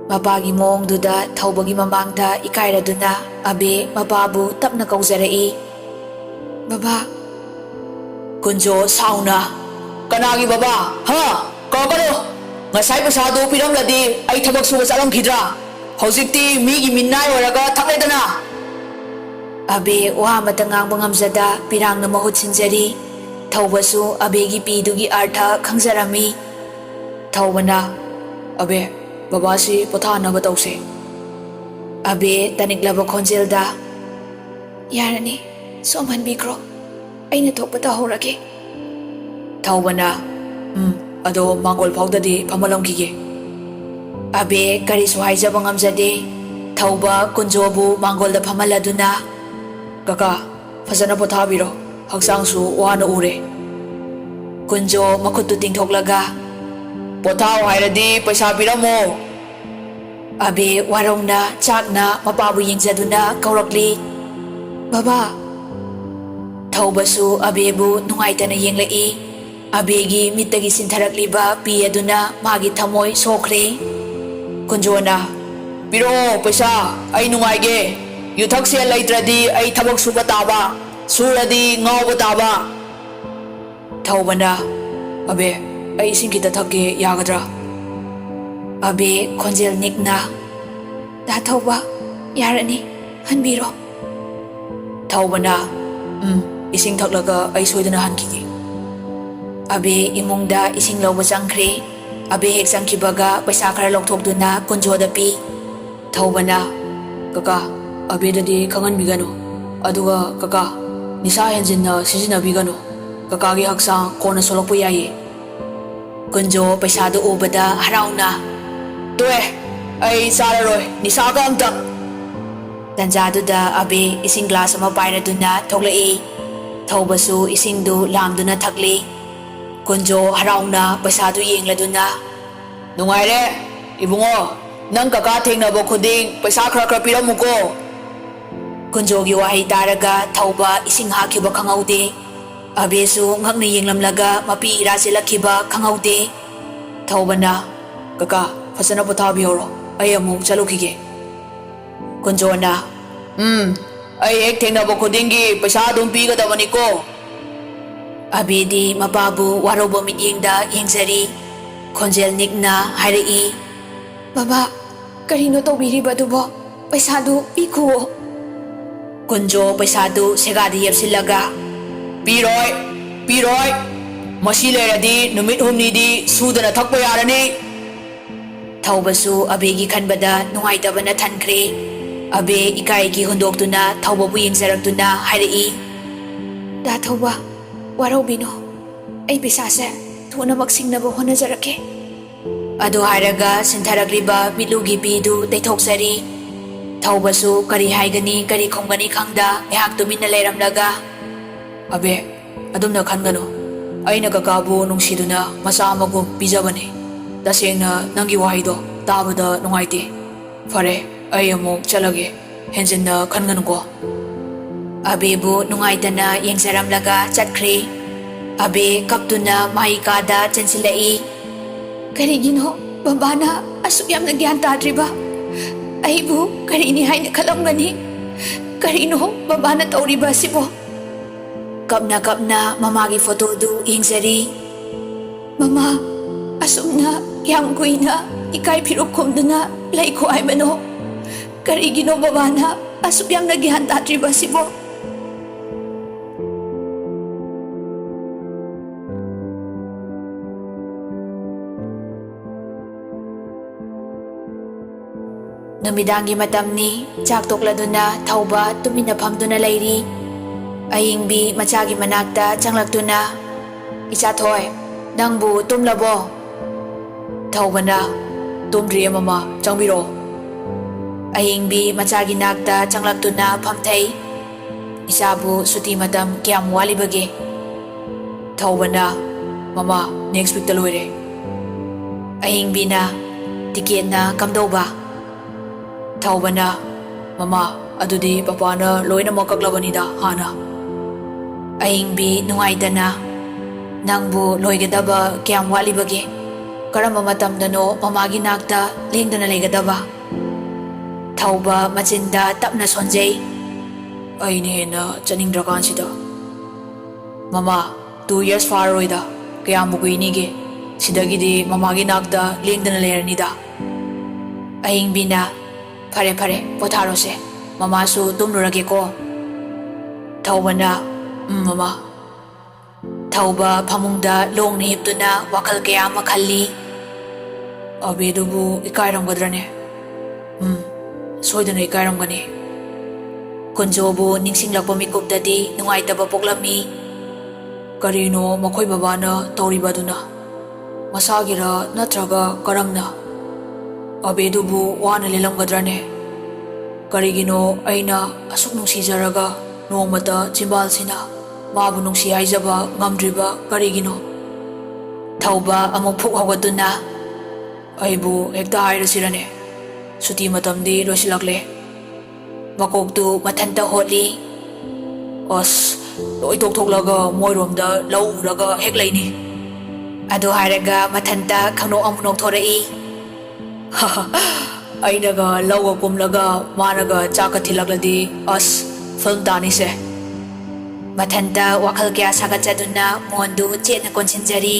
Mapagi mongduda thawbagi mamangda ikairaduna abe mapabu tapna kauzarei. Baba. Kunjo sauna. Kanagi baba? Ha? Kagano? Ngasai pasado piramladi ay thabak suba chalamkhidra. Hojikti migi minnai oraga thakledana. Abe wa mata ngangba ngamjada pirangna mahut sinjari. Thawbasu abegi pidugi artha khangjarami. Thawbana abe babasi pothanaba tawse. Abe taniklaba khonjelda yarani somhanbikro aina thokpata horage. Thawbana ado mangol phawdadi phamalamkige. Abe karisu haijaba ngamjade. Thawba kunjobu mangolda phamaladuna kaka fazana pothabiro haksangsu wana ure. Kunjo makhutu tingthoklaga pothaw hairadi paisa piramo. Abe warongna chakna mapabu yingjaduna kaurakli. Baba. Thawbasu abebu nungaitana yenglai. Abegi mitagi sintharakliba pi aduna magi thamoi sokre. Kunjona piro paisa ai nungaige. Yuthakse laitradi ai thabak suba taba. Suradi ngawba taba. Thawbana abe ai singkita thake yagadra. Abe khonjel nikna da thawba yarani hanbiro. Thawbana ising thaklaga ai soidana hankige. Abe imungda ising lawba changkhre. Abe hek changkhibaga paisa khara lokthokduna kunjoda pi. Thawbana kaka abe dadi khanganbigano aduga kaka nisa henjinna sijinabigano kaka gi haksang kona solokpu yaye. Kunjo paisa do ubada harauna toe ai sararoi nisa ga amta. Tanjaduda abe ising glass ama pairaduna thoklai. Thawbasu isingdu lamduna thakli. Kunjo harauna paisa du yengladuna nungaire ibungo nang kaka thengnaba khuding paisa khara khara piramuko. Kunjogi wahai taraga thawba ising hakhiba khangaude. Abesu ngakna yenglamlaga mapi irasilakhiba khangaude. Thawbana kaka fasana pothabiyoro ai amuk chalukhige. Kunjona ai ek thengnaba khudingi paisa dum pigadabani ko. Abedi mapabu waroba mityengda yengjari. Khonjel nikna hairei. Baba karino tawbiribadubo paisadu pikhuo. Kunjo paisadu segadi yepsilaga piroi masi leradi numit humnidi sudana thakpa yarani. Thawbasu abegi khanbada nungaitabana thankre. Abe ikaigi hundoktuna thawbabu yengjarakduna hairei. Da thawba warobino ai bisase thuna maksingnaba honajarake. Adu hairaga sintharakliba bilugi pidu teithokjari. Thawbasu kari haigani kari khongani khangda ehak tumina leiramlaga abe adumna khangano aina kakabu nungsiduna masa amagum pijabani. Tasengna nangi wahaido tabada nungaite. Fare ai amuk chalage henjinna khangano ko. Abebu nungaitana yengjaramlaga chatkre. Abe kaptuna mahikada chansilai. Karigino babana asuk yamna gyan tadriba. Aibu karini haina khalamgani. Karino babana tawriba sibo. Kapna mamagi photo du yengjari. Mama asumna yam kuina ikai phirup khumduna laiko aibano. Karigino babana asuk yamna gyan tadriba sibo. Numidangi matamni chak tokladuna thawba tumina phamduna leiri. Ayingbi machagi manakta changlaktuna icha thoi nangbu tumlabo. Thawbana tumdri mama changbiro. Ayingbi machagi nakta changlaktuna phamthai. Isabu suti matam kyam walibage. Thawbana mama next week taloire. Ayingbi na ticket na kamdoba. Thawbana mama adudi papana loina makaklabanida hana. Ayingbi nungaitana nangbu loigadaba kyam walibage. ꯀꯔꯝꯕ ꯃꯇꯝꯗꯅꯣ ꯃꯃꯥꯒꯤ ꯅꯥꯛꯇ ꯂꯦꯡꯗꯅ ꯂꯩꯒꯗꯕ? ꯊꯧꯕ ꯃꯆꯤꯟꯗ ꯇꯞꯅ ꯁꯣꯟꯖꯩ. ꯑꯩꯅ ꯍꯦꯟꯅ ꯆꯠꯅꯤꯡꯗ꯭ꯔꯀꯥꯟꯁꯤꯗ. ꯃꯃꯥ, 2 years ꯐꯥꯔꯔꯣꯏꯗ. ꯀꯌꯥꯃꯨꯛ ꯀꯨꯏꯅꯤꯒꯦ? ꯁꯤꯗꯒꯤꯗꯤ ꯃꯃꯥꯒꯤ ꯅꯥꯛꯇ ꯂꯦꯡꯗꯅ ꯂꯩꯔꯅꯤꯗ. ꯑꯏꯪꯕꯤꯅ ꯐꯔꯦ ꯐꯔꯦ ꯄꯣꯊꯥꯔꯣꯁꯦ. ꯃꯃꯥꯁꯨ ꯇꯨꯝꯂꯨꯔꯒꯦꯀꯣ. ꯊꯧꯕꯅ ꯃꯃꯥ. ꯊꯧꯕ ꯐꯃꯨꯡꯗ ꯂꯣꯡꯅ ꯍꯤꯞꯇꯨꯅ ꯋꯥꯈꯜ ꯀꯌꯥ ꯑꯃ ꯈꯜꯂꯤ. ꯑꯕꯦꯗꯨꯕꯨ ꯏꯀꯥꯏꯔꯝꯒꯗ꯭ꯔꯅꯦ? ꯁꯣꯏꯗꯅ ꯏꯀꯥꯏꯔꯝꯒꯅꯤ. ꯀꯨꯟꯖꯣꯕꯨ ꯅꯤꯡꯁꯤꯡꯂꯛꯄ ꯃꯤꯀꯨꯞꯇꯗꯤ ꯅꯨꯡꯉꯥꯏꯇꯕ ꯄꯣꯛꯂꯝꯃꯤ. ꯀꯔꯤꯅꯣ ꯃꯈꯣꯏ ꯕꯕꯥꯅ ꯇꯧꯔꯤꯕꯗꯨꯅ? ꯃꯁꯥꯒꯤꯔ ꯅꯠꯇ꯭ꯔꯒ ꯀꯔꯝꯅ? ꯑꯕꯦꯗꯨꯕꯨ ꯋꯥꯅ ꯂꯦꯜꯂꯝꯒꯗ꯭ꯔꯅꯦ? ꯀꯔꯤꯒꯤꯅꯣ ꯑꯩꯅ ꯑꯁꯨꯛ ꯅꯨꯡꯁꯤꯖꯔꯒ ꯅꯣꯡꯃꯇ ꯆꯤꯝꯕꯥꯜꯁꯤꯅ ꯃꯥꯕꯨ ꯅꯨꯡꯁꯤ ꯍꯥꯏꯖꯕ ꯉꯝꯗ꯭ꯔꯤꯕ ꯀꯔꯤꯒꯤꯅꯣ? ꯊꯧꯕ ꯑꯃꯨꯛ ꯐꯨꯛ ꯍꯧꯒꯠꯇꯨꯅ ꯑꯩꯕꯨ ꯍꯦꯛꯇ ꯍꯥꯏꯔꯁꯤꯔꯅꯦ? ꯁꯨꯇꯤ ꯃꯇꯝꯗꯤ ꯂꯣꯏꯁꯤꯜꯂꯛꯂꯦ. ꯃꯀꯣꯛꯇꯨ ꯃꯊꯟꯇ ꯍꯣꯠꯂꯤ. ꯑꯁ, ꯂꯣꯏ ꯇꯣꯛꯊꯣꯛꯂꯒ ꯃꯣꯏꯔꯣꯝꯗ ꯂꯧ ꯎꯔꯒ ꯍꯦꯛ ꯂꯩꯅꯤ. ꯑꯗꯨ ꯍꯥꯏꯔꯒ ꯃꯊꯟꯇ ꯈꯪꯅꯣꯛ ꯑꯃꯨꯛ ꯅꯣꯛꯊꯣꯔꯛꯏ. ꯑꯩꯅꯒ ꯂꯧꯒ ꯀꯨꯝꯂꯒ ꯃꯥꯅꯒ ꯆꯥꯛꯀ ꯊꯤꯜꯂꯛꯂꯗꯤ ꯑꯁ ꯐꯤꯜꯝ ꯇꯥꯅꯤꯁꯦ. ꯃꯊꯟꯇ ꯋꯥꯈꯜ ꯀꯌꯥ ꯁꯥꯒꯠꯆꯗꯨꯅ ꯃꯣꯟꯗꯨ ꯆꯦꯠꯅ ꯀꯣꯟꯁꯤꯟꯖꯔꯤ.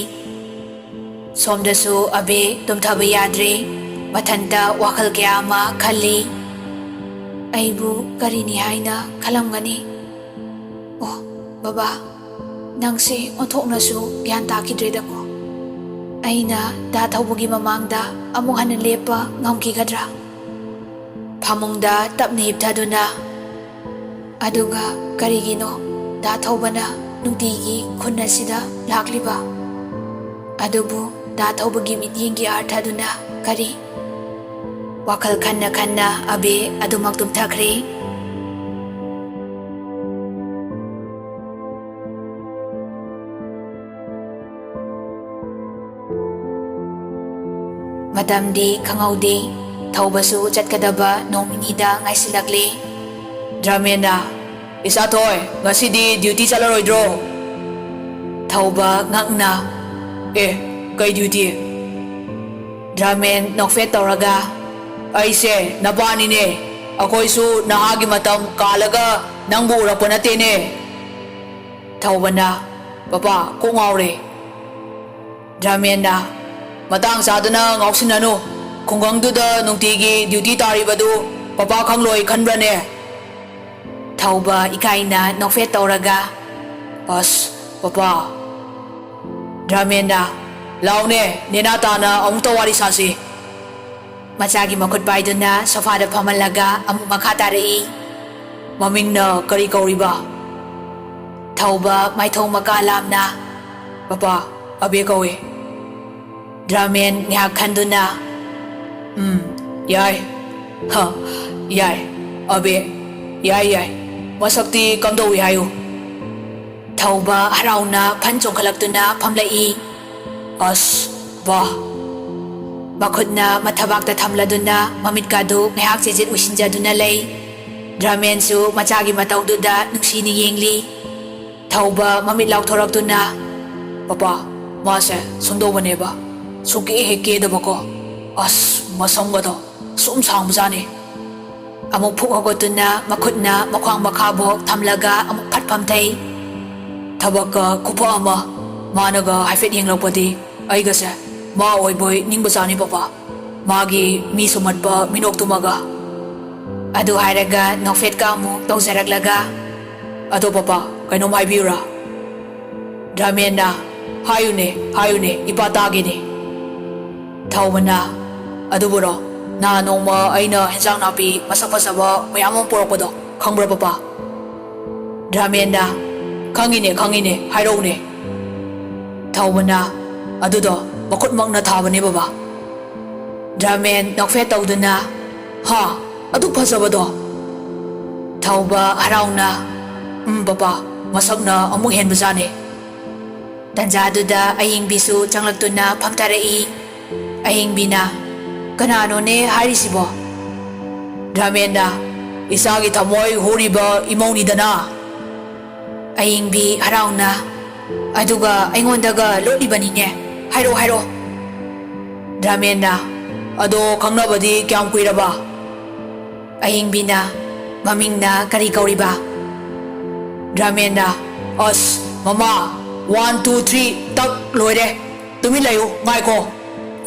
ꯁꯣꯝꯗꯁꯨ ꯑꯕꯦ ꯇꯨꯝꯊꯕ ꯌꯥꯗ꯭ꯔꯦ. ꯃꯊꯟꯇ ꯋꯥꯈꯜ ꯀꯌꯥ ꯑꯃ ꯈꯜꯂꯤ. ꯑꯩꯕꯨ ꯀꯔꯤꯅꯤ ꯍꯥꯏꯅ ꯈꯜꯂꯝꯒꯅꯤ? ꯑꯣ ꯕꯕꯥ, ꯅꯪꯁꯦ ꯑꯣꯟꯊꯣꯛꯅꯁꯨ ꯒ꯭ꯌꯥꯟ ꯇꯥꯈꯤꯗ꯭ꯔꯦꯗꯀꯣ. ꯑꯩꯅ ꯗꯥ ꯊꯧꯕꯒꯤ ꯃꯃꯥꯡꯗ ꯑꯃꯨꯛ ꯍꯟꯅ ꯂꯦꯞꯄ ꯉꯝꯈꯤꯒꯗ꯭ꯔꯥ? ꯐꯃꯨꯡꯗ ꯇꯞꯅ ꯍꯤꯞꯊꯗꯨꯅ ꯑꯗꯨꯒ ꯀꯔꯤꯒꯤꯅꯣ ꯗꯥ ꯊꯧꯕꯅ ꯅꯨꯡꯇꯤꯒꯤ ꯈꯨꯟ ꯑꯁꯤꯗ ꯂꯥꯛꯂꯤꯕ? ꯑꯗꯨꯕꯨ ꯗꯥ ꯊꯧꯕꯒꯤ ꯃꯤꯠꯌꯦꯡꯒꯤ ꯑꯥꯔꯊꯗꯨꯅ ꯀꯔꯤ? ꯋꯥꯈꯜ ꯈꯟꯅ ꯈꯟꯅ ꯑꯕꯦ ꯑꯗꯨꯃꯛ ꯇꯨꯝꯊꯈ꯭ꯔꯦ. ꯃꯇꯝꯗꯤ ꯈꯪꯍꯧꯗꯦ. ꯊꯧꯕꯁꯨ ꯆꯠꯀꯗꯕ ꯅꯣꯡ ꯅꯤꯅꯤꯗ ꯉꯥꯏꯁꯤꯜꯂꯛꯂꯦ. ꯗ꯭ꯔꯃꯦꯟꯅ, ꯏꯆꯥꯊꯣꯏ, ꯉꯁꯤꯗꯤ ꯗ꯭ꯌꯨꯇꯤ ꯆꯠꯂꯔꯣꯏꯗ꯭ꯔꯣ? ꯊꯧꯕ ꯉꯛꯅ, ꯀꯩ ꯗ꯭ꯌꯨꯇꯤ? ꯗ꯭ꯔꯃꯦꯟ ꯅꯣꯛꯐꯦꯠ ꯇꯧꯔꯒ, ꯑꯩꯁꯦ ꯅꯄꯥꯅꯤꯅꯦ. ꯑꯩꯈꯣꯏꯁꯨ ꯅꯍꯥꯒꯤ ꯃꯇꯝ ꯀꯥꯜꯂꯒ ꯅꯪꯕꯨ ꯎꯔꯛꯄ ꯅꯠꯇꯦꯅꯦ. ꯊꯧꯕꯅ, ꯄꯄꯥ ꯀꯣꯛ ꯉꯥꯎꯔꯦ. ꯗ꯭ꯔꯃꯦꯟꯅ, ꯃꯇꯥꯡ ꯆꯥꯗꯅ ꯉꯥꯎꯁꯤꯟꯅꯅꯨ. ꯈꯨꯡꯒꯪꯗꯨꯗ ꯅꯨꯡꯇꯤꯒꯤ ꯗ꯭ꯌꯨꯇꯤ ꯇꯥꯔꯤꯕꯗꯨ ꯄꯄꯥ ꯈꯪꯂꯣꯏ ꯈꯟꯕ꯭ꯔꯅꯦ? ꯊꯧꯕ ꯏꯀꯥꯏꯅ ꯅꯣꯛꯐꯦꯠ ꯇꯧꯔꯒ, ꯑꯁ ꯄꯄꯥ. ꯗ꯭ꯔꯃꯦꯟꯅ, ꯂꯥꯎꯅꯦ ꯅꯦꯅꯥ ꯇꯥꯅ ꯑꯃꯨꯛꯇ ꯋꯥꯔꯤ ꯁꯥꯁꯤ. ꯃꯆꯥꯒꯤ ꯃꯈꯨꯠ ꯄꯥꯏꯗꯨꯅ ꯁꯣꯐꯥꯗ ꯐꯝꯍꯜꯂꯒ ꯑꯃꯨꯛ ꯃꯈꯥ ꯇꯥꯔꯛꯏ. ꯃꯃꯤꯡꯅ ꯀꯔꯤ ꯀꯧꯔꯤꯕ? ꯊꯧꯕ ꯃꯥꯏꯊꯣꯡ ꯃꯀꯥ ꯂꯥꯝꯅ, ꯄꯄꯥ ꯑꯕꯦ ꯀꯧꯏ. ꯗ꯭ꯔꯃꯦꯟ ꯉꯥꯏꯍꯥꯛ ꯈꯟꯗꯨꯅ, ꯌꯥꯏ. ꯌꯥꯏ ꯑꯕꯦ, ꯌꯥꯏ. ꯃꯁꯛꯇꯤ ꯀꯝꯗꯧꯏ ꯍꯥꯏꯌꯨ? ꯊꯧꯕ ꯍꯔꯥꯎꯅ ꯐꯟ ꯆꯣꯡꯈꯠꯂꯛꯇꯨꯅ ꯐꯝꯂꯛꯏ. ꯑꯁ ꯕꯥ. ꯃꯈꯨꯠꯅ ꯃꯊꯕꯥꯛꯇ ꯊꯝꯂꯗꯨꯅ ꯃꯃꯤꯠꯀꯥꯗꯨ ꯉꯥꯏꯍꯥꯛ ꯆꯦꯖꯦꯠ ꯎꯏꯁꯤꯟꯖꯗꯨꯅ ꯂꯩ. ꯗ꯭ꯔꯃꯦꯟꯁꯨ ꯃꯆꯥꯒꯤ ꯃꯇꯧꯗꯨꯗ ꯅꯨꯡꯁꯤꯅ ꯌꯦꯡꯂꯤ. ꯊꯧꯕ ꯃꯃꯤꯠ ꯂꯥꯎꯊꯣꯔꯛꯇꯨꯅ, ꯄꯄꯥ, ꯃꯥꯁꯦ ꯁꯨꯝꯗꯧꯕꯅꯦꯕ. ꯁꯨꯡꯀꯦ ꯍꯦꯛ ꯀꯦꯗꯕꯀꯣ. ꯑꯁ ꯃꯁꯝꯒꯗꯣ ꯁꯨꯝ ꯁꯥꯡꯕꯖꯥꯅꯤ. ꯑꯃꯨꯛ ꯐꯨꯛ ꯍꯧꯒꯠꯇꯨꯅ ꯃꯈꯨꯠꯅ ꯃꯈ꯭ꯋꯥꯡ ꯃꯈꯥꯕꯣꯛ ꯊꯝꯂꯒ ꯑꯃꯨꯛ ꯐꯠ ꯐꯝꯊꯩ. ꯊꯕꯛꯀ ꯈꯨꯐ ꯑꯃ. ꯃꯥꯅꯒ ꯍꯥꯏꯐꯦꯠ ꯌꯦꯡꯂꯛꯄꯗꯤ ꯑꯩꯒꯁꯦ ꯃꯥ ꯑꯣꯏꯕꯣꯏ ꯅꯤꯡꯕꯖꯥꯅꯤ ꯄꯄꯥ. ꯃꯥꯒꯤ ꯃꯤ ꯁꯨꯝꯍꯠꯄ ꯃꯤꯅꯣꯛꯇꯨꯃꯒ. ꯑꯗꯨ ꯍꯥꯏꯔꯒ ꯅꯣꯛꯐꯦꯠꯀ ꯑꯃꯨꯛ ꯇꯧꯖꯔꯛꯂꯒ, ꯑꯗꯣ ꯄꯄꯥ ꯀꯩꯅꯣꯝ ꯍꯥꯏꯕꯤꯌꯨꯔꯥ? ꯗ꯭ꯔꯃꯦꯟꯅ, ꯍꯥꯏꯌꯨꯅꯦ ꯏꯄꯥ ꯇꯥꯒꯦꯅꯦ. ꯊꯧꯕꯅ, ꯑꯗꯨꯕꯨꯔꯣ, ꯅꯍꯥꯟ ꯅꯣꯡꯃ ꯑꯩꯅ ꯍꯦꯟꯖꯥꯡ ꯅꯥꯄꯤ ꯃꯁꯛ ꯐꯖꯕ ꯃꯌꯥꯝ ꯑꯃ ꯄꯨꯔꯛꯄꯗꯣ ꯈꯪꯕ꯭ꯔꯥ ꯄꯄꯥ? ꯗ꯭ꯔꯃꯦꯟꯅ, ꯈꯪꯉꯤꯅꯦ, ꯍꯥꯏꯔꯛꯎꯅꯦ. ꯊꯧꯕꯅ, ꯑꯗꯨꯗꯣ ꯃꯈꯨꯠꯃꯛꯅ ꯊꯥꯕꯅꯦ ꯕꯕꯥ. ꯗ꯭ꯔꯃꯦꯟ ꯅꯣꯛꯐꯦꯠ ꯇꯧꯗꯨꯅ, ꯑꯗꯨꯛ ꯐꯖꯕꯗꯣ? ꯊꯧꯕ ꯍꯔꯥꯎꯅ, ꯄꯄꯥ, ꯃꯁꯛꯅ ꯑꯃꯨꯛ ꯍꯦꯟꯕꯖꯥꯅꯤ. ꯇꯟꯖꯥꯗꯨꯗ ꯑꯌꯤꯡꯕꯤꯁꯨ ꯆꯪꯂꯛꯇꯨꯅ ꯐꯝꯊꯔꯛꯏ. ꯑꯌꯤꯡꯕꯤꯅ, ꯀꯅꯥꯅꯣꯅꯦ ꯍꯥꯏꯔꯤꯁꯤꯕꯣ? ꯗ꯭ꯔꯃꯦꯟꯅ, ꯏꯆꯥꯒꯤ ꯊꯃꯣꯏ ꯍꯨꯔꯤꯕ ꯏꯃꯧꯅꯤꯗꯅ. ꯑꯌꯤꯡꯕꯤ ꯍꯔꯥꯎꯅ, ꯑꯗꯨꯒ ꯑꯩꯉꯣꯟꯗꯒ ꯂꯣꯠꯂꯤꯕꯅꯤꯅꯦ. ꯍꯥꯏꯔꯛꯑꯣ. Ramen ado khangnabadi kyam kuiraba? Ayingbina mamingna kari kauriba? Ramen as mama 1 2 3 tak loire tumi layu ngai ko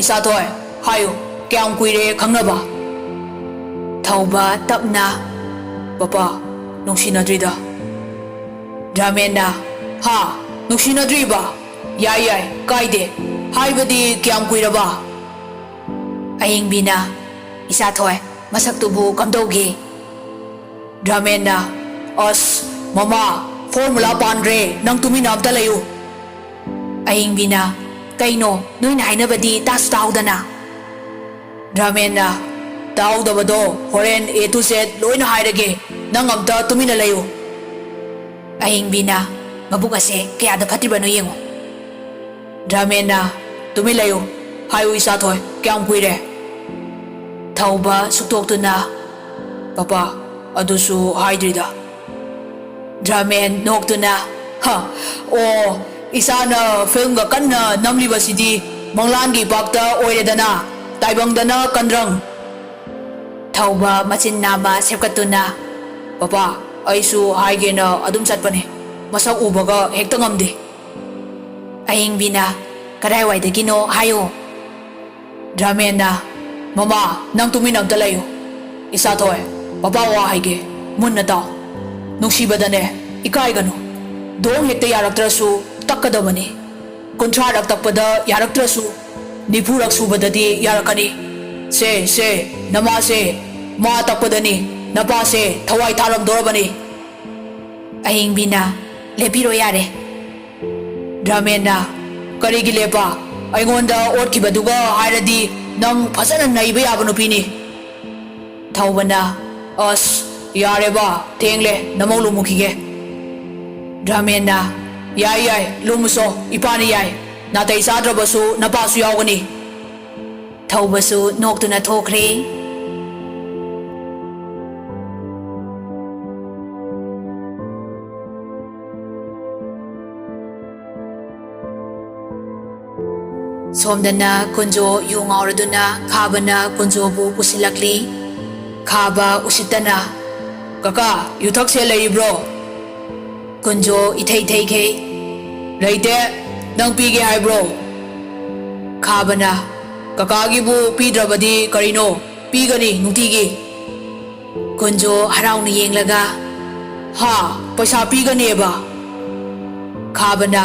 isa thoi hayu kyam kuire khangnaba? Thauba tapna papa nungsinadrida. Ramen ha nungsinadriba yai kaide haibadi kyam kuiraba? Ayingbina isa thoi masaktubu kamdaugi? Ramen as mama formula pandre nang tumina amta layu. Ayingbina kaino noina hainabadi tas taudana? Ramen taudabado horen A to Z loina hairage nang amta tumina layu. Ayingbina mabuk ase kaya da phatibano yengo. Ramen tumilayo hayu isa thoi kyam kuire? Thauba suktokuna papa adusu haidrida. Ramen noktuna ha o isana film ga kanna namlibasidi manglangi bakta oiredana taibangdana kandrang. Thauba machin nama sepkatuna papa aisu haigena adum chatpane masak ubaga hekta ngamde. Ayingbina karai waidagino hayo. Ramen mama nang tuminamta layo isa thoi papa wa haige munna taw nungsibadane ikaigano dong hekta yaraktrasu takkadabani 30 rak takpada yaraktrasu 40 rak subadadi yarakani se nama se ma takpadani napa se thawai tharam dorabani. Ayingbina lepiro yare. Ramen karigi lepa aingonda otkibaduga hairadi nang phasana naiba yaba nupini. Thaubana as yareba tengle namau lumukige. Ramen yai lumuso ipani yai natai sadrabasu napasu yaugani. Thaubasu noktuna thokre. Somdana kunjo yungauraduna khabana kunjo bu pusilakli. Khaba usitana kaka yuthak se leibro? Kunjo ithai ke reite nang pige haibro? Khabana kaka gi bu pidrabadi karino pigani nutigi. Kunjo harauni yenglaga ha paisa pigani ba? Khabana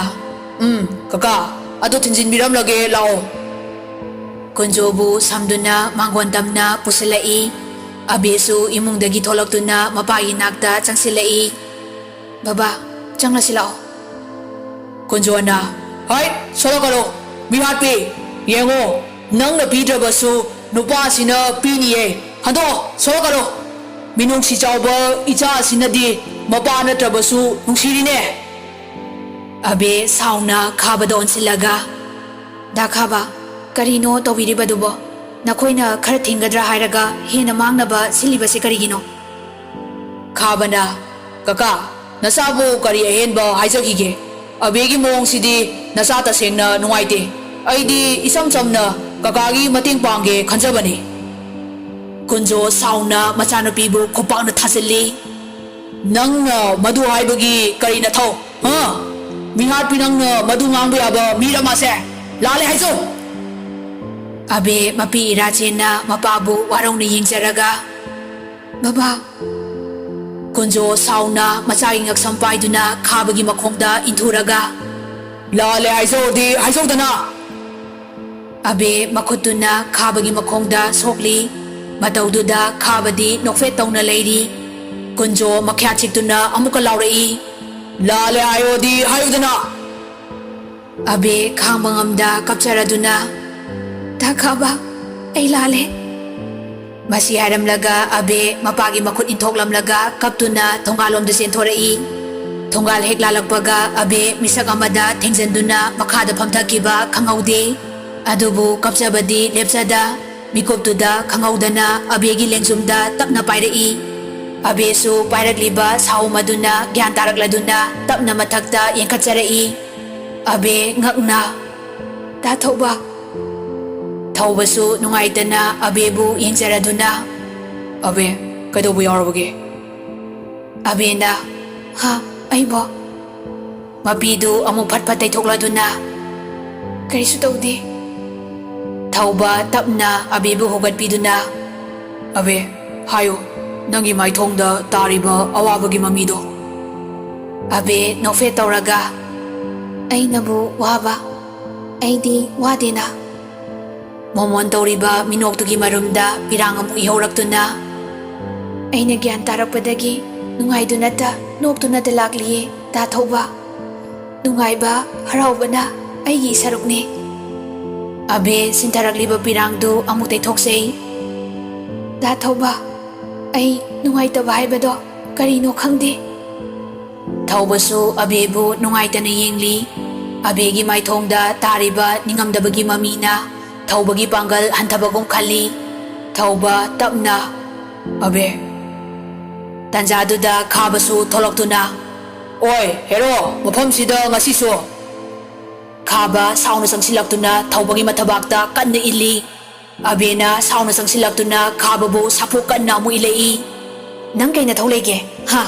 kaka ado thinjin biram lage lao. Kunjo bu samduna mangwandamna pusilai. Abesu imungdagi tholaktuna mapagi nakta changsilai. Baba changlasi lao. Kunjo na hai solakalo mihatpi yengo nangna pidrabasu nupa sina piniye hado solakalo minungsi chawba icha sinadi mapa natrabasu nungsirine. Abe sauna khabada onsilaga dakhaba karino tawiribadubo nakoina khar thingadra hairaga hena mangnaba silibase karigino. Khabana kaka nasabu kari ahenba haijagige abegi mawngsidi nasa tasengna nungaite aidi isam chamna kakagi mating pangge khanjabani. Kunjo sauna machanupibu khopangna thasili. Nangna madu haibagi karina thau ha mihat pinangna madu ngangba yaba miramase lale haiso. Abe mapi irachena mapabu warauni yingzaraga baba. Kunjo sauna macagi ngaksam paiduna khabagi makhongda inthuraga lale haiso di haiso dana. Abe makhutuna khabagi makhongda sokli mataududa khabadi nokfet tawna leiri. Kunjo makhyachikduna amuka laurai lale hayo di hayo dana. Abe khambangamda kapcharaduna dakhaba ay lale. Masi haramlaga abe mapagi makut inthoklamlaga kaptuna thongalomda senthorai. Thongal hek lalakpaga abe misak amada thengzanduna makhada phamthakiba khangaude. Adubu kapchabadi lepchada mikoptuda khangaudana abegi lengzumda tapna pairai. Abesu pairakliba saumaduna gyan tarakladuna tapna mathakta yengkhatcharai. Abe ngakna da thoba ꯊꯧꯕꯁꯨ ꯅꯨꯡꯉꯥꯏꯇꯅ ꯑꯕꯦꯕꯨ ꯌꯦꯡꯖꯔꯗꯨꯅ ꯑꯕꯦ ꯀꯩꯗꯧꯕ ꯌꯥꯎꯔꯕꯒꯦ? ꯑꯕꯦꯅ ꯍꯥ ꯑꯩꯕꯣ? ꯃꯄꯤꯗꯨ ꯑꯃꯨꯛ ꯐꯠ ꯐꯠ ꯇꯩꯊꯣꯛꯂꯗꯨꯅ ꯀꯔꯤꯁꯨ ꯇꯧꯗꯦ. ꯊꯧꯕ ꯇꯞꯅ ꯑꯕꯦꯕꯨ ꯍꯧꯒꯠꯄꯤꯗꯨꯅ ꯑꯕꯦ ꯍꯥꯏꯌꯨ ꯅꯪꯒꯤ ꯃꯥꯏꯊꯣꯡꯗ ꯇꯥꯔꯤꯕ ꯑꯋꯥꯕꯒꯤ ꯃꯃꯤꯗꯣ. ꯑꯕꯦ ꯅꯣꯛꯐꯦꯠ ꯇꯧꯔꯒ ꯑꯩꯅꯕꯨ ꯋꯥꯕ? ꯑꯩꯗꯤ ꯋꯥꯗꯦꯅ. ꯃꯣꯃꯣꯟ ꯇꯧꯔꯤꯕ ꯃꯤꯅꯣꯛꯇꯨꯒꯤ ꯃꯔꯨꯝꯗ ꯄꯤꯔꯥꯡ ꯑꯃꯨꯛ ꯏꯍꯧꯔꯛꯇꯨꯅ ꯑꯩꯅ ꯒ꯭ꯌꯥꯟ ꯇꯥꯔꯛꯄꯗꯒꯤ ꯅꯨꯡꯉꯥꯏꯗꯨꯅꯇ ꯅꯣꯛꯇꯨꯅꯇ ꯂꯥꯛꯂꯤꯌꯦ ꯗꯥ ꯊꯧꯕ. ꯅꯨꯡꯉꯥꯏꯕ ꯍꯔꯥꯎꯕꯅ ꯑꯩꯒꯤ ꯁꯔꯨꯛꯅꯤ. ꯑꯕꯦ ꯁꯤꯟꯊꯔꯛꯂꯤꯕ ꯄꯤꯔꯥꯡꯗꯨ ꯑꯃꯨꯛ ꯇꯩꯊꯣꯛꯆꯩ. ꯗꯥ ꯊꯧꯕ ꯑꯩ ꯅꯨꯡꯉꯥꯏꯇꯕ ꯍꯥꯏꯕꯗꯣ ꯀꯔꯤꯅꯣ ꯈꯪꯗꯦ. ꯊꯧꯕꯁꯨ ꯑꯕꯦꯕꯨ ꯅꯨꯡꯉꯥꯏꯇꯅ ꯌꯦꯡꯂꯤ. ꯑꯕꯦꯒꯤ ꯃꯥꯏꯊꯣꯡꯗ ꯇꯥꯔꯤꯕ ꯅꯤꯡꯉꯝꯗꯕꯒꯤ ꯃꯃꯤꯅ ꯊꯧꯕꯒꯤ ꯄꯥꯡꯒꯜ ꯍꯟꯊꯕꯒꯨꯝ ꯈꯜꯂꯤ. ꯊꯧꯕ ꯇꯞꯅ ꯑꯕꯦ. ꯇꯟꯖꯥꯗꯨꯗ ꯈꯥꯕꯁꯨ ꯊꯣꯛꯂꯛꯇꯨꯅ ꯑꯣꯏ ꯍꯦꯔꯣ ꯃꯐꯝꯁꯤꯗ ꯉꯁꯤꯁꯨ. ꯈꯥꯕ ꯁꯥꯎꯅ ꯆꯪꯁꯤꯜꯂꯛꯇꯨꯅ ꯊꯧꯕꯒꯤ ꯃꯊꯕꯥꯛꯇ ꯀꯟꯅ ꯏꯜꯂꯤ. ꯑꯕꯦꯅ ꯁꯥꯎꯅ ꯆꯪꯁꯤꯜꯂꯛꯇꯨꯅ ꯈꯥꯕꯕꯨ ꯁꯥꯐꯨ ꯀꯟꯅ ꯑꯃꯨꯛ ꯏꯜꯂꯛꯏ. ꯅꯪ ꯀꯩ ꯅꯊꯧ ꯂꯩꯒꯦ? ꯍꯥ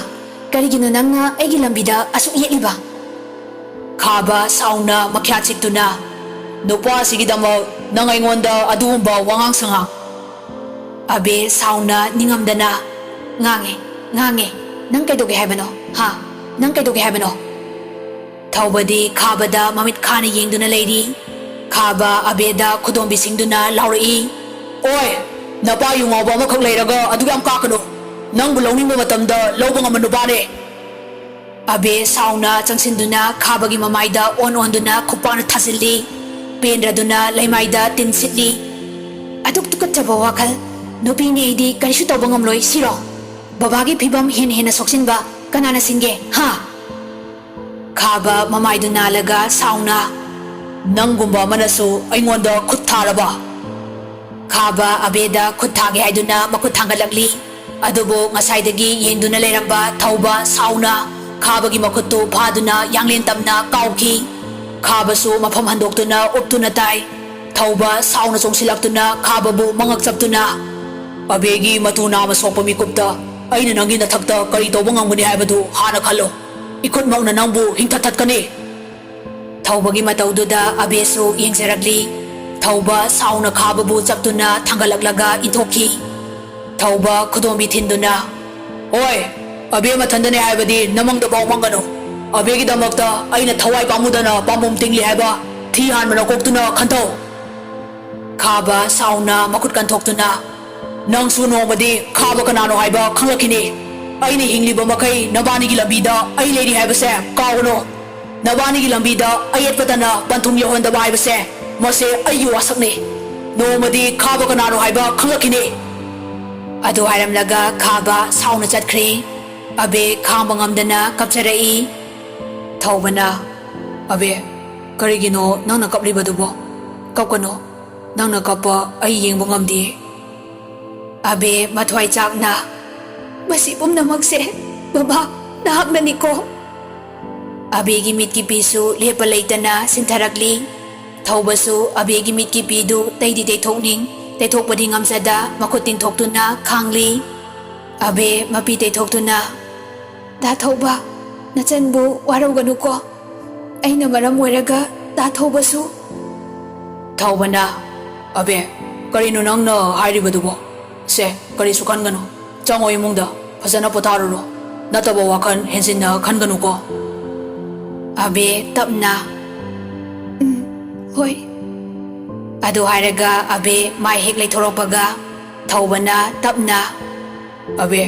ꯀꯔꯤꯒꯤꯅꯣ ꯅꯪꯅ ꯑꯩꯒꯤ ꯂꯝꯕꯤꯗ ꯑꯁꯨꯛ ꯌꯦꯠꯂꯤꯕ? ꯈꯥꯕ ꯁꯥꯎꯅ ꯃꯈ꯭ꯌꯥ ꯆꯤꯛꯇꯨꯅ ꯅꯨꯄꯥꯁꯤꯒꯤꯗꯃꯛ ꯅꯪ ꯑꯩꯉꯣꯟꯗ ꯑꯗꯨꯒꯨꯝꯕ ꯋꯥꯉꯥꯡ ꯁꯉꯥꯡ. ꯑꯕꯦ ꯁꯥꯎꯅ ꯅꯤꯡꯉꯝꯗꯅ ꯉꯥꯡꯉꯦ. ꯅꯪ ꯀꯩꯗꯧꯒꯦ ꯍꯥꯏꯕꯅꯣ? ꯍꯥ ꯅꯪ ꯀꯩꯗꯧꯒꯦ ꯍꯥꯏꯕꯅꯣ? ꯊꯧꯕꯗꯤ ꯈꯥꯕꯗ ꯃꯃꯤꯠ ꯈꯥꯅ ꯌꯦꯡꯗꯨꯅ ꯂꯩꯔꯤ. ꯈꯥꯕ ꯑꯕꯦꯗ ꯈꯨꯗꯣꯝꯕꯤꯁꯤꯡꯗꯨꯅ ꯂꯥꯎꯔꯛꯏ. ꯑꯣꯏ ꯅꯄꯥ ꯌꯨꯉꯥꯎꯕ ꯑꯃꯈꯛ ꯂꯩꯔꯒ ꯑꯗꯨ ꯌꯥꯝ ꯀꯥꯛꯀꯅꯨ. ꯅꯪꯕꯨ ꯂꯧꯅꯤꯡꯕ ꯃꯇꯝꯗ ꯂꯧꯕ ꯉꯝꯕ ꯅꯨꯄꯥꯅꯦ. ꯑꯕꯦ ꯁꯥꯎꯅ ꯆꯪꯁꯤꯟꯗꯨꯅ ꯈꯥꯕꯒꯤ ꯃꯃꯥꯏꯗ ꯑꯣꯟꯗꯨꯅ ꯈꯨꯄꯥꯛꯅ ꯊꯥꯖꯤꯜꯂꯤ. ꯄꯦꯟꯗ꯭ꯔꯗꯨꯅ ꯂꯩꯃꯥꯏꯗ ꯇꯤꯟ ꯁꯤꯠꯂꯤ. ꯑꯗꯨꯛ ꯇꯨꯀꯠꯆꯕ ꯋꯥꯈꯜ. ꯅꯨꯄꯤꯅꯤ ꯑꯩꯗꯤ ꯀꯔꯤꯁꯨ ꯇꯧꯕ ꯉꯝꯂꯣꯏ ꯁꯤꯔꯣ? ꯕꯕꯥꯒꯤ ꯐꯤꯕꯝ ꯍꯦꯟꯅ ꯁꯣꯛꯆꯤꯟꯕ ꯀꯅꯥꯅ ꯁꯤꯟꯒꯦ? ꯍꯥ? ꯈꯥꯕ ꯃꯃꯥꯏꯗꯨ ꯅꯥꯜꯂꯒ ꯁꯥꯎꯅ ꯅꯪꯒꯨꯝꯕ ꯑꯃꯅꯁꯨ ꯑꯩꯉꯣꯟꯗ ꯈꯨꯠ ꯊꯥꯔꯕ? ꯈꯥꯕ ꯑꯕꯦꯗ ꯈꯨꯠ ꯊꯥꯒꯦ ꯍꯥꯏꯗꯨꯅ ꯃꯈꯨꯠ ꯊꯥꯡꯒꯠꯂꯛꯂꯤ. ꯑꯗꯨꯕꯨ ꯉꯁꯥꯏꯗꯒꯤ ꯌꯦꯡꯗꯨꯅ ꯂꯩꯔꯝꯕ ꯊꯧꯕ ꯁꯥꯎꯅ ꯈꯥꯕꯒꯤ ꯃꯈꯨꯠꯇꯨ ꯐꯥꯗꯨꯅ ꯌꯥꯡꯂꯦꯟ ꯇꯝꯅ ꯀꯥꯎꯈꯤ. ꯈꯥꯕꯁꯨ ꯃꯐꯝ ꯍꯟꯗꯣꯛꯇꯨꯅ ꯎꯞꯇꯨꯅ ꯇꯥꯏ. ꯊꯧꯕ ꯁꯥꯎꯅ ꯆꯣꯡꯁꯤꯜꯂꯛꯇꯨꯅ ꯈꯥꯕꯕꯨ ꯃꯉꯛ ꯆꯞꯇꯨꯅ ꯑꯕꯦꯒꯤ ꯃꯇꯨ ꯅꯥꯝꯃ ꯁꯣꯛꯄ ꯃꯤꯀꯨꯞꯇ ꯑꯩꯅ ꯅꯪꯒꯤ ꯅꯊꯛꯇ ꯀꯔꯤ ꯇꯧꯕ ꯉꯝꯒꯅꯤ ꯍꯥꯏꯕꯗꯨ ꯍꯥꯟꯅ ꯈꯜꯂꯨ. ꯏꯈꯨꯠꯃꯛꯅ ꯅꯪꯕꯨ ꯍꯤꯡꯊꯠꯀꯅꯤ. ꯊꯧꯕꯒꯤ ꯃꯇꯧꯗꯨꯗ ꯑꯕꯦꯁꯨ ꯌꯦꯡꯖꯔꯛꯂꯤ. ꯊꯧꯕ ꯁꯥꯎꯅ ꯈꯥꯕꯕꯨ ꯆꯞꯇꯨꯅ ꯊꯥꯡꯒꯠꯂꯛꯂꯒ ꯏꯟꯊꯣꯛꯈꯤ. ꯊꯧꯕ ꯈꯨꯗꯣꯝꯕꯤ ꯊꯤꯟꯗꯨꯅ ꯑꯣꯏ ꯑꯕꯦ ꯃꯊꯟꯗꯅꯦ ꯍꯥꯏꯕꯗꯤ ꯅꯃꯪꯗꯐꯥꯎ ꯃꯪꯒꯅꯨ. ꯑꯕꯦꯒꯤꯗꯃꯛꯇ ꯑꯩꯅ ꯊꯋꯥꯏ ꯄꯥꯝꯃꯨꯗꯅ ꯄꯥꯝꯕꯣꯝ ꯇꯤꯡꯂꯤ ꯍꯥꯏꯕ ꯊꯤ ꯍꯥꯟꯕ ꯀꯣꯛꯇꯨꯅ ꯈꯟꯊꯧ. ꯈꯥꯕ ꯁꯥꯎꯅ ꯃꯈꯨꯠ ꯀꯟꯊꯣꯛꯇꯨꯅ ꯅꯪꯁꯨ ꯅꯣꯡꯃꯗꯤ ꯈꯥꯕ ꯀꯅꯥꯅꯣ ꯍꯥꯏꯕ ꯈꯪꯂꯛꯈꯤꯅꯤ. ꯑꯩꯅ ꯍꯤꯡꯂꯤꯕ ꯃꯈꯩ ꯅꯕꯥꯅꯤꯒꯤ ꯂꯝꯕꯤꯗ ꯑꯩ ꯂꯩꯔꯤ ꯍꯥꯏꯕꯁꯦ ꯀꯥꯎꯒꯅꯨ. ꯅꯕꯥꯅꯤꯒꯤ ꯂꯝꯕꯤꯗ ꯑꯌꯦꯠꯄꯇꯅ ꯄꯟꯊꯨꯡ ꯌꯧꯍꯟꯗꯕ ꯍꯥꯏꯕꯁꯦ ꯃꯁꯤ ꯑꯩꯒꯤ ꯋꯥꯁꯛꯅꯤ. ꯅꯣꯡꯃꯗꯤ ꯈꯥꯕ ꯀꯅꯥꯅꯣ ꯍꯥꯏꯕ ꯈꯪꯂꯛꯈꯤꯅꯤ. ꯑꯗꯨ ꯍꯥꯏꯔꯝꯂꯒ ꯈꯥꯕ ꯁꯥꯎꯅ ꯆꯠꯈ꯭ꯔꯦ. ꯑꯕꯦ ꯈꯥꯡꯕ ꯉꯝꯗꯅ ꯀꯞꯆꯔꯛꯏ. ꯊꯧꯕꯅ ꯑꯕꯦ ꯀꯔꯤꯒꯤꯅꯣ ꯅꯪꯅ ꯀꯞꯂꯤꯕꯗꯨꯕꯣ? ꯀꯞꯀꯅꯨ. ꯅꯪꯅ ꯀꯞꯄ ꯑꯩ ꯌꯦꯡꯕ ꯉꯝꯗꯦ. ꯑꯕꯦ ꯃꯊ꯭ꯋꯥꯏ ꯆꯥꯛꯅ ꯃꯁꯤ ꯄꯨꯝꯅꯃꯛꯁꯦ ꯕꯕꯥ ꯅꯍꯥꯛꯅꯅꯤꯀꯣ? ꯑꯕꯦꯒꯤ ꯃꯤꯠꯀꯤ ꯄꯤꯁꯨ ꯂꯦꯞꯄ ꯂꯩꯇꯅ ꯁꯤꯟꯊꯔꯛꯂꯤ. ꯊꯧꯕꯁꯨ ꯑꯕꯦꯒꯤ ꯃꯤꯠꯀꯤ ꯄꯤꯗꯨ ꯇꯩꯗꯤ ꯇꯩꯊꯣꯛꯄꯗꯤ ꯉꯝꯖꯗ ꯃꯈꯨꯠ ꯇꯤꯡꯊꯣꯛꯇꯨꯅ ꯈꯥꯡꯂꯤ. ꯑꯕꯦ ꯃꯄꯤ ꯇꯩꯊꯣꯛꯇꯨꯅ ꯗꯥ ꯊꯧꯕ ꯅꯆꯟꯕꯨ ꯋꯥꯔꯧꯒꯅꯨꯀꯣ. ꯑꯩꯅ ꯃꯔꯝ ꯑꯣꯏꯔꯒ ꯗꯥ ꯊꯧꯕꯁꯨ. ꯊꯧꯕꯅ ꯑꯕꯦ ꯀꯔꯤꯅꯣ ꯅꯪꯅ ꯍꯥꯏꯔꯤꯕꯗꯨꯕꯣ? ꯁꯦ ꯀꯔꯤꯁꯨ ꯈꯟꯒꯅꯨ. ꯆꯪꯉꯣ ꯏꯃꯨꯡꯗ ꯐꯖꯅ ꯄꯣꯊꯥꯔꯨꯔꯣ. ꯅꯠꯇꯕ ꯋꯥꯈꯜ ꯍꯦꯟꯖꯤꯟꯅ ꯈꯟꯒꯅꯨꯀꯣ. ꯑꯕꯦ ꯇꯞꯅ ꯍꯣꯏ. ꯑꯗꯨ ꯍꯥꯏꯔꯒ ꯑꯕꯦ ꯃꯥꯏ ꯍꯦꯛ ꯂꯩꯊꯣꯔꯛꯄꯒ ꯊꯧꯕꯅ ꯇꯞꯅ ꯑꯕꯦ.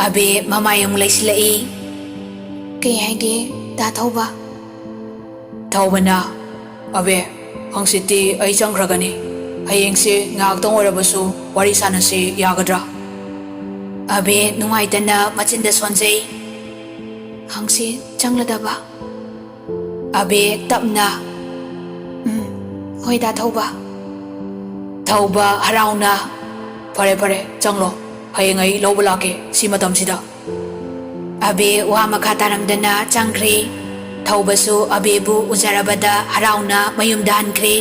ꯑꯕꯦ ꯃꯃꯥꯏ ꯑꯃꯨꯛ ꯂꯩꯁꯤꯜꯂꯛꯏ. ꯀꯩ ꯍꯥꯏꯒꯦ ꯗꯥ ꯊꯧꯕ? ꯊꯧꯕꯅ ꯑꯕꯦ ꯍꯪꯆꯤꯠꯇꯤ ꯑꯩ ꯆꯪꯈ꯭ꯔꯒꯅꯤ. ꯍꯌꯦꯡꯁꯦ ꯉꯥꯏꯍꯥꯛꯇꯪ ꯑꯣꯏꯔꯕꯁꯨ ꯋꯥꯔꯤ ꯁꯥꯟꯅꯁꯤ ꯌꯥꯒꯗ꯭ꯔꯥ? ꯑꯕꯦ ꯅꯨꯡꯉꯥꯏꯇꯅ ꯃꯆꯤꯟꯗ ꯁꯣꯟꯖꯩ. ꯍꯪꯆꯤꯠ ꯆꯪꯂꯗꯕ? ꯑꯕꯦ ꯇꯞꯅ ꯍꯣꯏ ꯗꯥ ꯊꯧꯕ. ꯊꯧꯕ ꯍꯔꯥꯎꯅ ꯐꯔꯦ ꯆꯪꯂꯣ. ꯍꯌꯦꯡ ꯑꯩ ꯂꯧꯕ ꯂꯥꯛꯀꯦ ꯁꯤ ꯃꯇꯝꯁꯤꯗ. ꯑꯕꯦ ꯋꯥ ꯃꯈꯥ ꯇꯥꯔꯝꯗꯅ ꯆꯪꯈ꯭ꯔꯦ. ꯊꯧꯕꯁꯨ ꯑꯕꯦꯕꯨ ꯎꯖꯔꯕꯗ ꯍꯔꯥꯎꯅ ꯃꯌꯨꯝꯗ ꯍꯟꯈ꯭ꯔꯦ.